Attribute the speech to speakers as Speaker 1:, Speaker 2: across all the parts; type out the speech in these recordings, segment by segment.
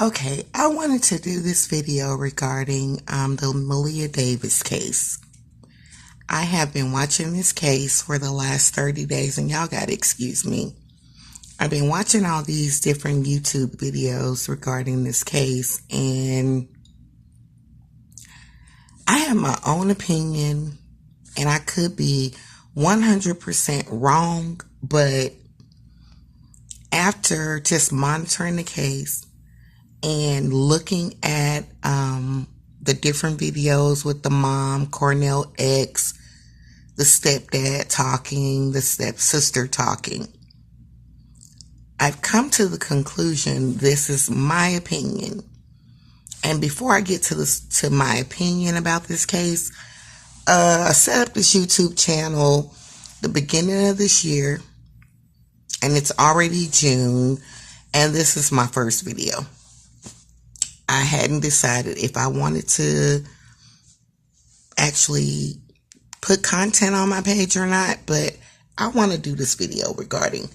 Speaker 1: Okay, I wanted to do this video regarding the Maleah Davis case. I have been watching this case for the last 30 days, and y'all gotta excuse me. I've been watching all these different YouTube videos regarding this case, and I have my own opinion, and I could be 100% wrong, but after just monitoring the case and looking at the different videos with the mom, Cornell X, the stepdad talking, the stepsister talking, I've come to the conclusion this is my opinion. And before I get to my opinion about this case, I set up this YouTube channel the beginning of this year, and it's already June, and this is my first video. I hadn't decided if I wanted to actually put content on my page or not, but I want to do this video regarding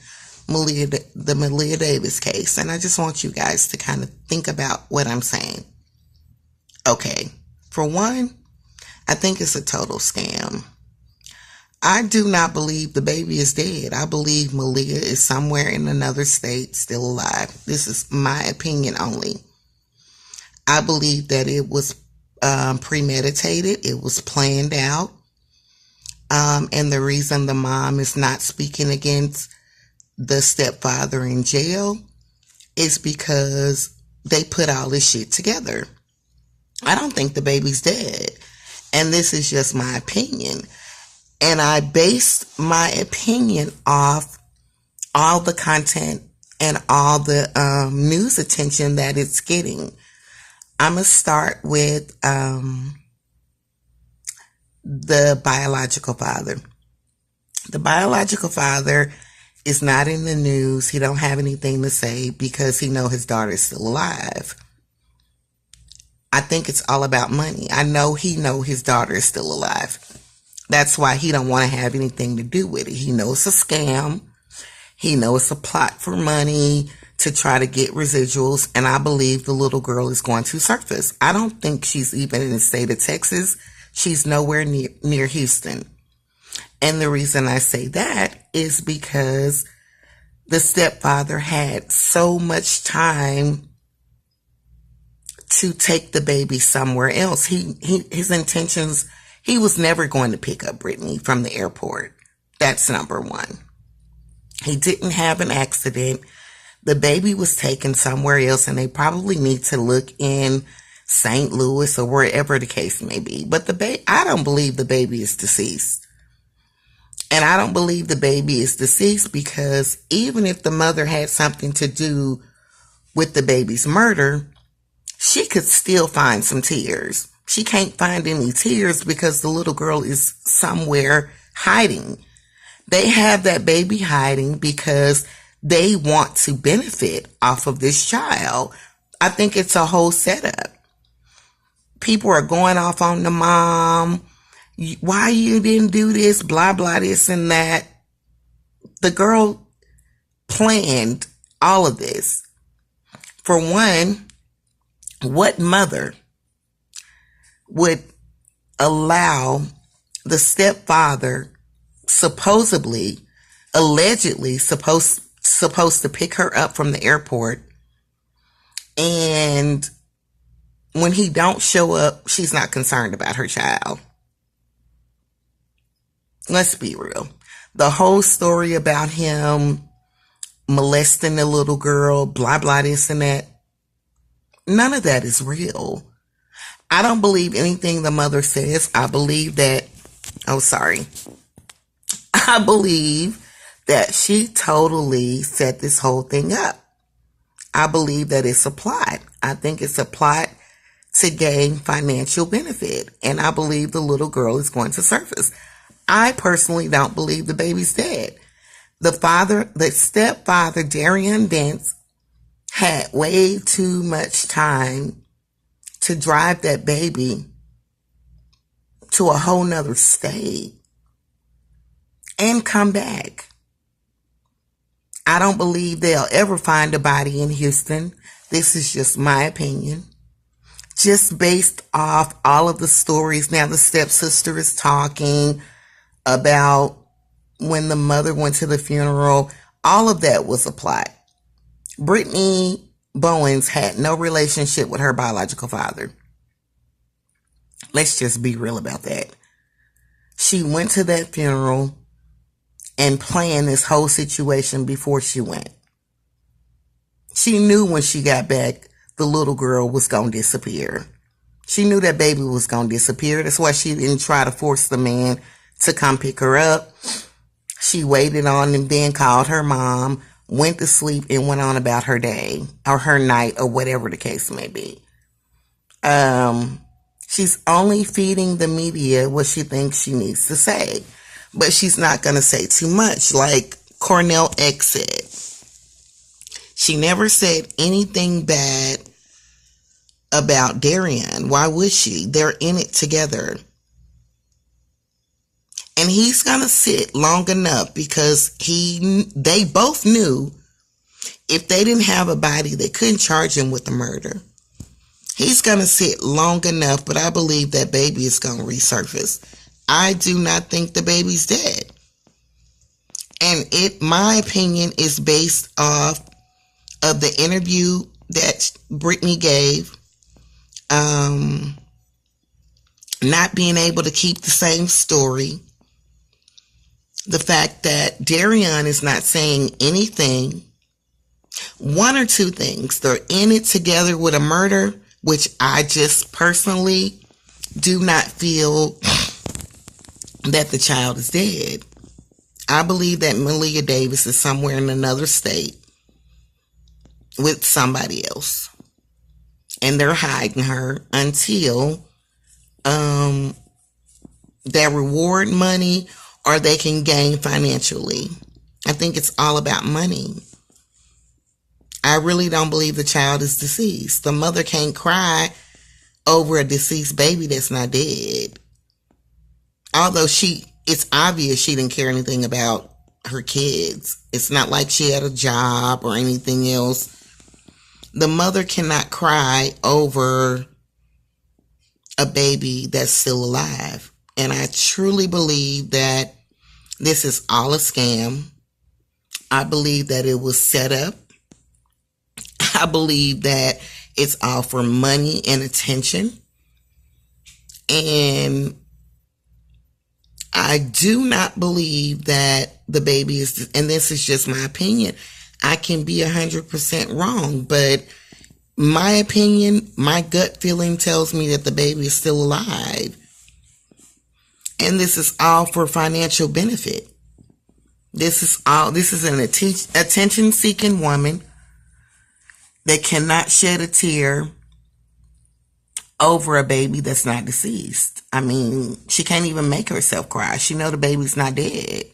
Speaker 1: the Maleah Davis case, and I just want you guys to kind of think about what I'm saying. Okay, for one, I think it's a total scam. I do not believe the baby is dead. I believe Maleah is somewhere in another state still alive. This is my opinion only. I believe that it was premeditated. It was planned out. And the reason the mom is not speaking against the stepfather in jail is because they put all this shit together. I don't think the baby's dead. And this is just my opinion. And I based my opinion off all the content and all the news attention that it's getting. I'm going to start with the biological father. The biological father is not in the news. He don't have anything to say because he know his daughter is still alive. I think it's all about money. I know he know his daughter is still alive. That's why he don't want to have anything to do with it. He knows it's a scam. He knows it's a plot for money to try to get residuals, and I believe the little girl is going to surface. I don't think she's even in the state of Texas. She's nowhere near Houston. And the reason I say that is because the stepfather had so much time to take the baby somewhere else. His intentions, he was never going to pick up Brittney from the airport. That's number one. He didn't have an accident. The baby was taken somewhere else, and they probably need to look in St. Louis or wherever the case may be. But I don't believe the baby is deceased. And I don't believe the baby is deceased because even if the mother had something to do with the baby's murder, she could still find some tears. She can't find any tears because the little girl is somewhere hiding. They have that baby hiding because they want to benefit off of this child. I think it's a whole setup. People are going off on the mom. Why you didn't do this, blah, blah, this and that. The girl planned all of this. For one, what mother would allow the stepfather allegedly supposed to pick her up from the airport, and when he don't show up, she's not concerned about her child? Let's be real. The whole story about him molesting the little girl, blah, blah, this and that, none of that is real. I don't believe anything the mother says. I believe that she totally set this whole thing up. I believe that it's a plot. I think it's a plot to gain financial benefit. And I believe the little girl is going to surface. I personally don't believe the baby's dead. The stepfather, Darian Viince, had way too much time to drive that baby to a whole nother state and come back. I don't believe they'll ever find a body in Houston. This is just my opinion. Just based off all of the stories. Now the stepsister is talking about when the mother went to the funeral. All of that was a plot. Brittney Bowens had no relationship with her biological father. Let's just be real about that. She went to that funeral and planned this whole situation before she went. She knew when she got back, the little girl was going to disappear. She knew that baby was going to disappear. That's why she didn't try to force the man to come pick her up. She waited on him, then called her mom, went to sleep, and went on about her day or her night or whatever the case may be. She's only feeding the media what she thinks she needs to say. But she's not going to say too much, like Cornell X said. She never said anything bad about Darian. Why would she? They're in it together. And he's going to sit long enough because they both knew if they didn't have a body, they couldn't charge him with the murder. He's going to sit long enough, but I believe that baby is going to resurface. I do not think the baby's dead. And my opinion is based off of the interview that Brittney gave. Not being able to keep the same story. The fact that Darian is not saying anything. One or two things. They're in it together with a murder, which I just personally do not feel that the child is dead. I believe that Maleah Davis is somewhere in another state with somebody else. And they're hiding her until they reward money or they can gain financially. I think it's all about money. I really don't believe the child is deceased. The mother can't cry over a deceased baby that's not dead. Although it's obvious she didn't care anything about her kids. It's not like she had a job or anything else. The mother cannot cry over a baby that's still alive. And I truly believe that this is all a scam. I believe that it was set up. I believe that it's all for money and attention. And I do not believe that the baby is, and this is just my opinion. I can be 100% wrong, but my opinion, my gut feeling tells me that the baby is still alive. And this is all for financial benefit. This is an attention-seeking woman that cannot shed a tear over a baby that's not deceased. I mean, she can't even make herself cry. She know the baby's not dead.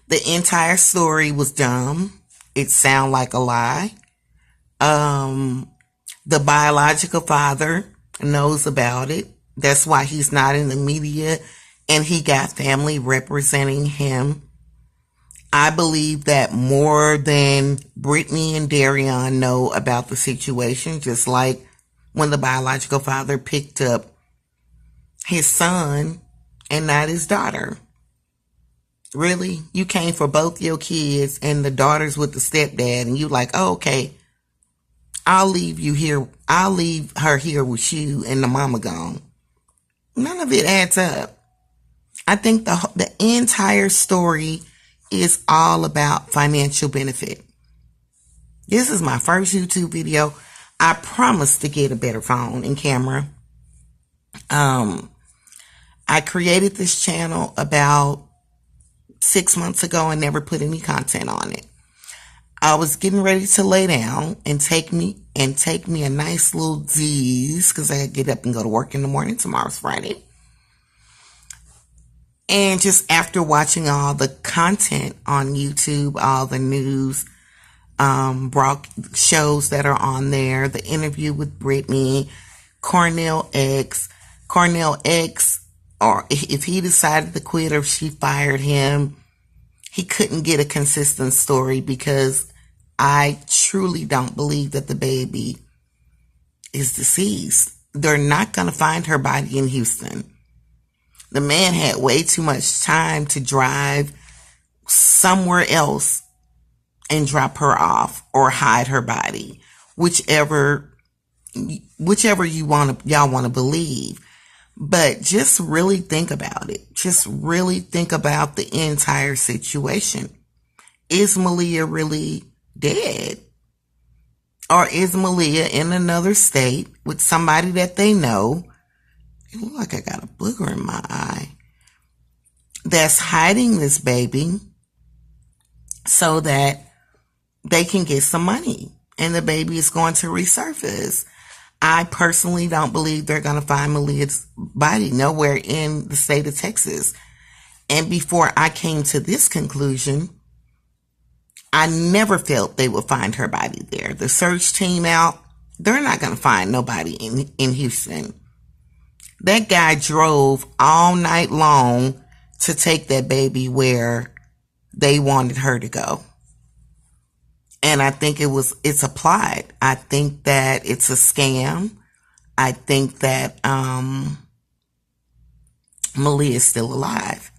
Speaker 1: The entire story was dumb. It sounded like a lie. The biological father knows about it. That's why he's not in the media, and he got family representing him. I believe that more than Brittney and Darian know about the situation, just like when the biological father picked up his son and not his daughter. Really? You came for both your kids and the daughters with the stepdad, and you like, oh, okay, I'll leave you here. I'll leave her here with you and the mama gone. None of it adds up. I think the entire story is all about financial benefit. This is my first YouTube video. I promise to get a better phone and camera. I created this channel about 6 months ago and never put any content on it. I was getting ready to lay down and take me a nice little Z's because I get up and go to work in the morning. Tomorrow's Friday. And just after watching all the content on YouTube, all the news shows that are on there, the interview with Brittney, Cornell X, or if he decided to quit or if she fired him, he couldn't get a consistent story because I truly don't believe that the baby is deceased. They're not going to find her body in Houston. The man had way too much time to drive somewhere else and drop her off or hide her body, whichever y'all want to believe. But just really think about it. Just really think about the entire situation. Is Maleah really dead? Or is Maleah in another state with somebody that they know? It looks like I got a booger in my eye. That's hiding this baby so that they can get some money. And the baby is going to resurface. I personally don't believe they're going to find Maleah's body nowhere in the state of Texas. And before I came to this conclusion, I never felt they would find her body there. The search team out, they're not going to find nobody in Houston. That guy drove all night long to take that baby where they wanted her to go. And I think it's applied. I think that it's a scam. I think that Maleah is still alive.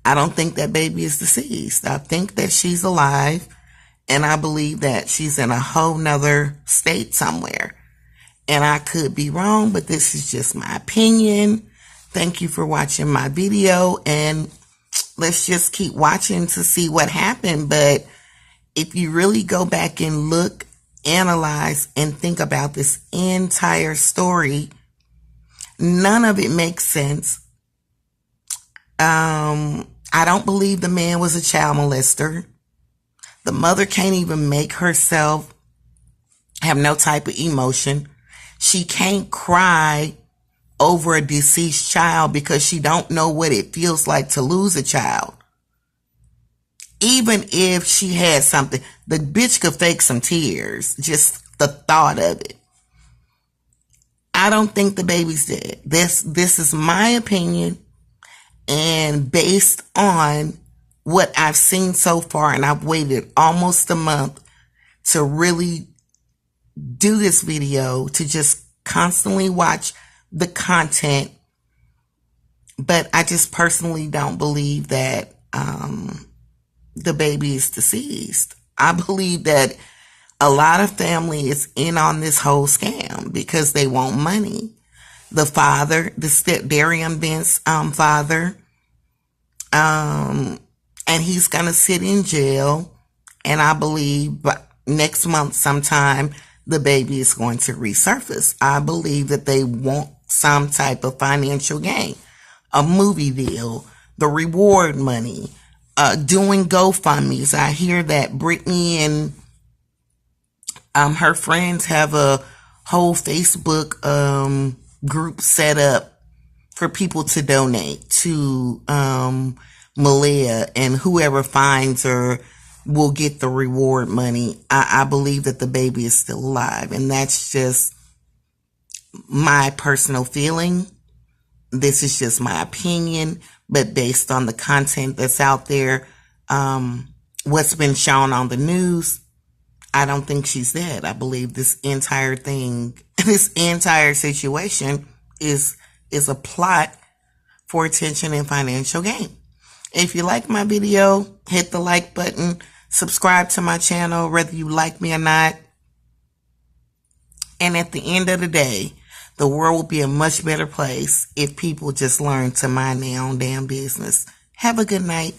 Speaker 1: I don't think that baby is deceased. I think that she's alive, and I believe that she's in a whole nother state somewhere. And I could be wrong, but this is just my opinion. Thank you for watching my video, and let's just keep watching to see what happened. But if you really go back and look, analyze, and think about this entire story, none of it makes sense. I don't believe the man was a child molester. The mother can't even make herself have no type of emotion. She can't cry over a deceased child because she don't know what it feels like to lose a child. Even if she had something, the bitch could fake some tears. Just the thought of it. I don't think the baby's dead. This is my opinion. And based on what I've seen so far, and I've waited almost a month to really do this video, to just constantly watch the content. But I just personally don't believe that the baby is deceased. I believe that a lot of family is in on this whole scam because they want money. The father, the Darian Viince father, and he's going to sit in jail. And I believe next month sometime, the baby is going to resurface. I believe that they want some type of financial gain, a movie deal, the reward money, doing GoFundMes. I hear that Brittney and her friends have a whole Facebook group set up for people to donate to Maleah, and whoever finds her will get the reward money. I believe that the baby is still alive, and that's just my personal feeling. This is just my opinion, but based on the content that's out there, what's been shown on the news, I don't think she's dead. I believe this entire thing, this entire situation is a plot for attention and financial gain. If you like my video, hit the like button, subscribe to my channel, whether you like me or not. And at the end of the day, the world will be a much better place if people just learn to mind their own damn business. Have a good night.